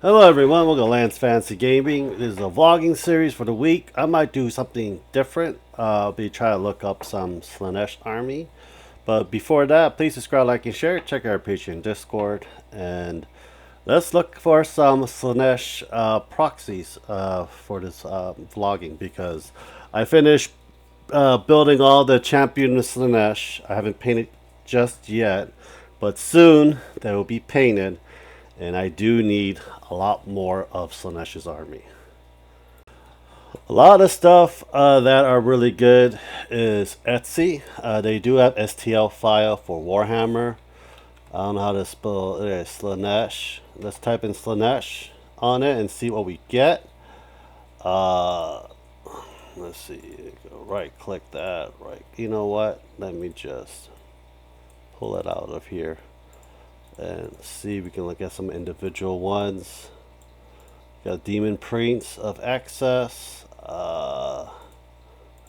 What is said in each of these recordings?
Hello everyone, welcome to Lance Fancy Gaming. This is a vlogging series for the week. I might do something different. I'll be trying to look up some Slaanesh army. But before that, please subscribe, like, and share. Check out our Patreon Discord. And let's look for some Slaanesh proxies for this vlogging. Because I finished building all the champion Slaanesh. I haven't painted just yet. But soon they will be painted. And I do need a lot more of Slaanesh's army. A lot of stuff that are really good is Etsy. They do have STL file for Warhammer. I don't know how to spell Slaanesh. Let's type in Slaanesh on it and see what we get. Uh, let's see. Right click that. Right. You know what? Let me just pull it out of here and see if we can look at some individual ones. Got Demon Prince of Access. That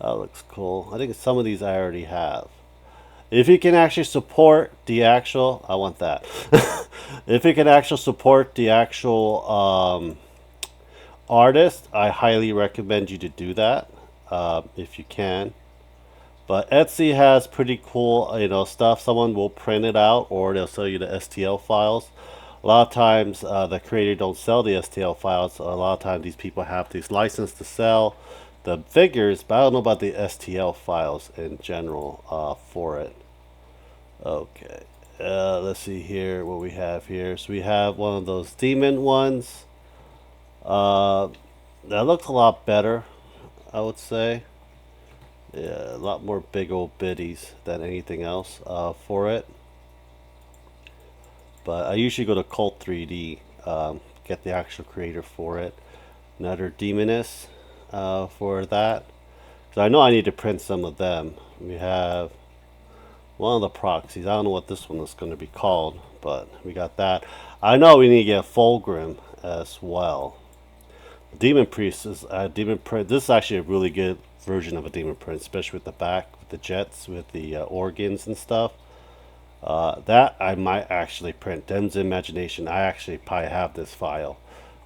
looks cool. I think some of these I already have. If you can actually support the actual, I want that. If you can actually support the actual artist, I highly recommend you to do that if you can. But Etsy has pretty cool, stuff. Someone will print it out, or they'll sell you the STL files. A lot of times, the creator don't sell the STL files. So a lot of times, these people have these license to sell the figures, but I don't know about the STL files in general for it. Okay, let's see here what we have here. So we have one of those demon ones. Uh, that looks a lot better, I would say. Yeah, a lot more big old biddies than anything else for it. But I usually go to Cult 3D, get the actual creator for it. Another Demoness for that. So I know I need to print some of them. We have one of the proxies. I don't know what this one is going to be called, but we got that. I know we need to get Fulgrim as well. Demon Priest is Demon Prince. This is actually a really good version of a Demon Prince, especially with the back, with the jets, with the organs and stuff. That I might actually print. Dem's Imagination. I actually probably have this file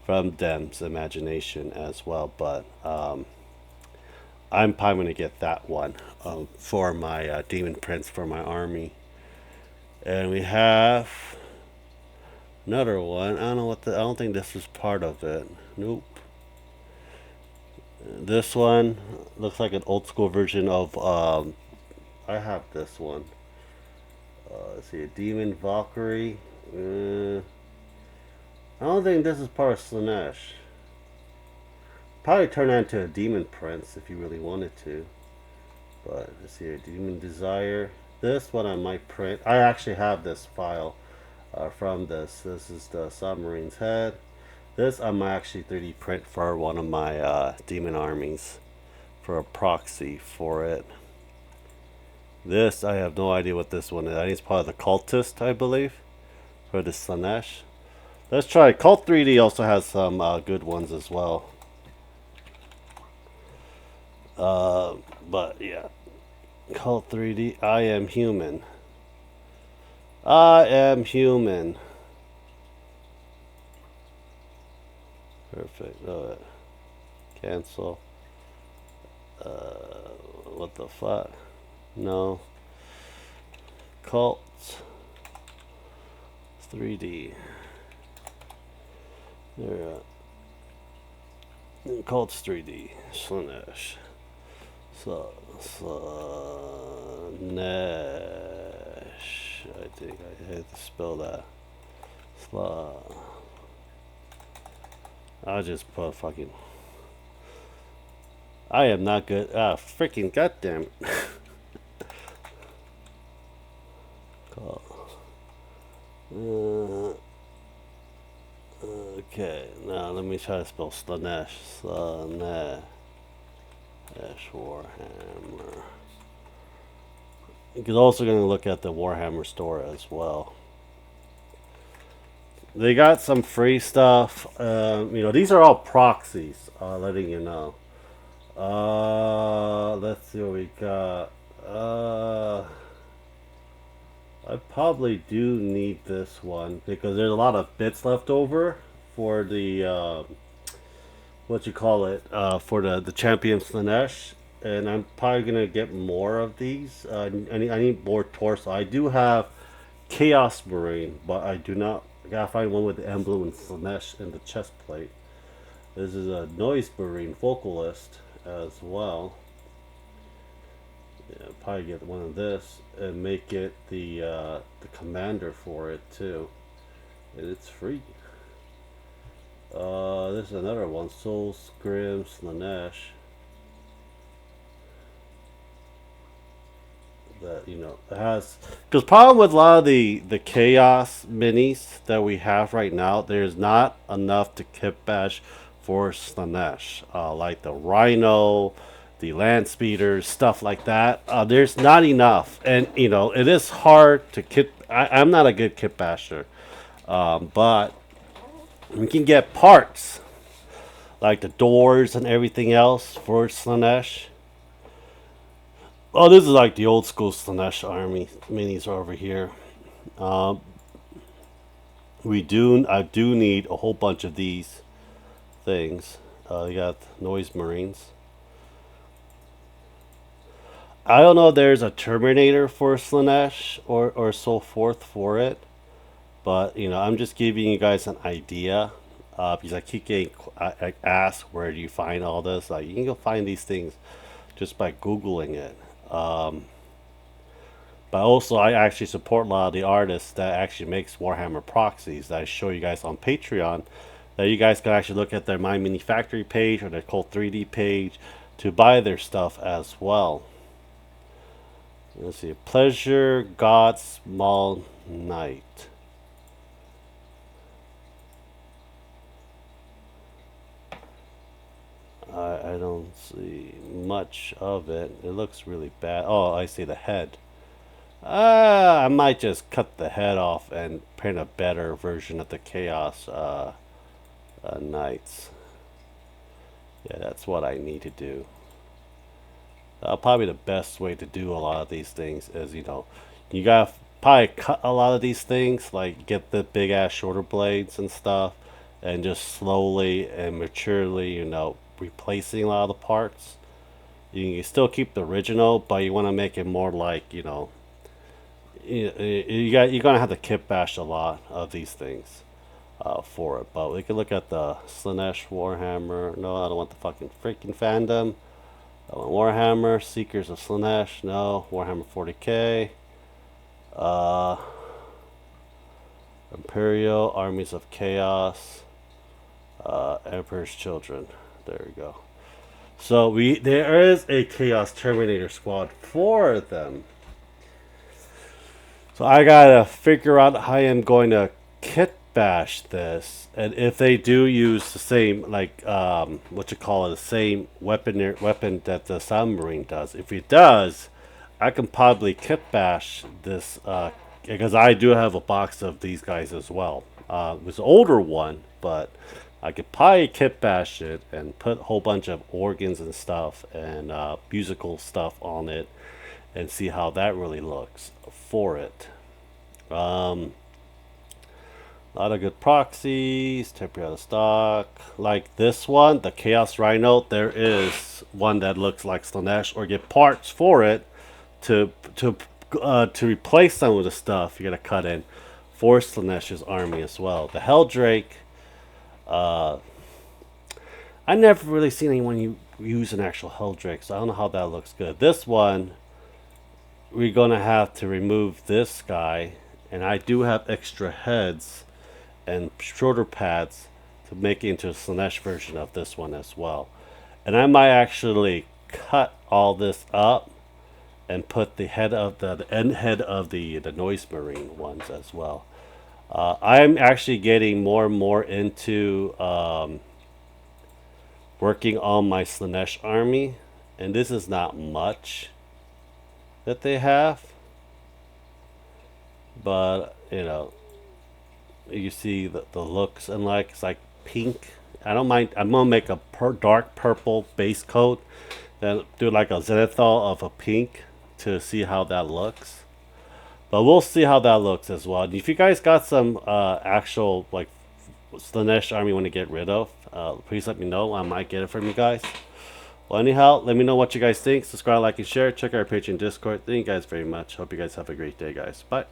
from Dem's Imagination as well, but I'm probably going to get that one for my Demon Prince for my army. And we have another one. I don't know what I don't think this is part of it. Nope. This one looks like an old school version of. I have this one. Let's see, a Demon Valkyrie. I don't think this is part of Slaanesh. Probably turn that into a Demon Prince if you really wanted to. But let's see, a Demon Desire. This one I might print. I actually have this file from this. This is the Submarine's head. This I might actually 3D print for one of my demon armies for a proxy for it. This I have no idea what this one is. I think it's part of the cultist, I believe, for the Slaanesh. Let's try. Cult 3D also has some good ones as well. But yeah, Cult 3D. I am human. I am human. Perfect. Cancel. What the fuck? No. Cults. 3D. There. Cults 3D. Slaanesh. Slaanesh. I think I had to spell that. I'll just put fucking. I am not good. Ah, freaking goddamn. Okay, now let me try to spell Slaanesh. Slaanesh Warhammer. You're also going to look at the Warhammer store as well. They got some free stuff. These are all proxies, letting you know. Let's see what we got. I probably do need this one because there's a lot of bits left over for the what you call it for the champion Slaanesh, and I'm probably gonna get more of these. I need more torso. I do have Chaos Marine, but I do not. I gotta find one with the emblem and Slaanesh in the chest plate. This is a Noise Marine vocalist as well. Yeah, probably get one of this and make it the commander for it too. And it's free. This is another one. Soul Scrim Slaanesh. That it has, because problem with a lot of the chaos minis that we have right now, there's not enough to kit bash for Slaanesh. Like the Rhino, the land speeders, stuff like that. There's not enough, and it is hard to kit. I'm not a good kit basher, but we can get parts like the doors and everything else for Slaanesh. Oh, this is like the old school Slaanesh army minis over here. Um, I do need a whole bunch of these things. You got Noise Marines. I don't know if there's a Terminator for Slaanesh or so forth for it, but I'm just giving you guys an idea. Because I keep getting asked, where do you find all this? Like, you can go find these things just by Googling it. But also, I actually support a lot of the artists that actually makes Warhammer proxies that I show you guys on Patreon. That you guys can actually look at their My Mini Factory page or their Cult 3D page to buy their stuff as well. Let's see, Pleasure God Small Knight. I don't see much of it. It looks really bad. Oh, I see the head. I might just cut the head off and print a better version of the Chaos Knights. Yeah, that's what I need to do. Probably the best way to do a lot of these things is, you gotta probably cut a lot of these things, like get the big ass shoulder blades and stuff, and just slowly and maturely, replacing a lot of the parts. You can still keep the original, but you want to make it more like, you're gonna have to kit bash a lot of these things for it. But we can look at the Slaanesh Warhammer. No, I don't want the fucking freaking fandom. I want Warhammer Seekers of Slaanesh. No, Warhammer 40k. Imperial Armies of Chaos. Emperor's Children. There we go. So there is a Chaos Terminator squad for them. So I gotta figure out how I'm going to kit bash this, and if they do use the same, like the same weapon that the submarine does. If it does, I can probably kit bash this because I do have a box of these guys as well. It was an older one, but I could probably kit bash it and put a whole bunch of organs and stuff and musical stuff on it and see how that really looks for it. A lot of good proxies, temporary out of stock. Like this one, the Chaos Rhino, there is one that looks like Slaanesh, or get parts for it to replace some of the stuff you gotta cut in for Slaanesh's army as well. The Helldrake, I never really seen anyone use an actual Helldrake, so I don't know how that looks good. This one, we're gonna have to remove this guy, and I do have extra heads and shoulder pads to make it into a Slaanesh version of this one as well. And I might actually cut all this up and put the head of the end head of the Noise Marine ones as well. I'm actually getting more and more into working on my Slaanesh army, and this is not much that they have, but you see the looks, and like it's like pink. I don't mind. I'm gonna make a dark purple base coat, then do like a zenithal of a pink to see how that looks. But we'll see how that looks as well. If you guys got some actual like Slaanesh army want to get rid of, please let me know. I might get it from you guys. Well, anyhow, let me know what you guys think. Subscribe, like, and share. Check our page in Discord. Thank you guys very much. Hope you guys have a great day, guys. Bye.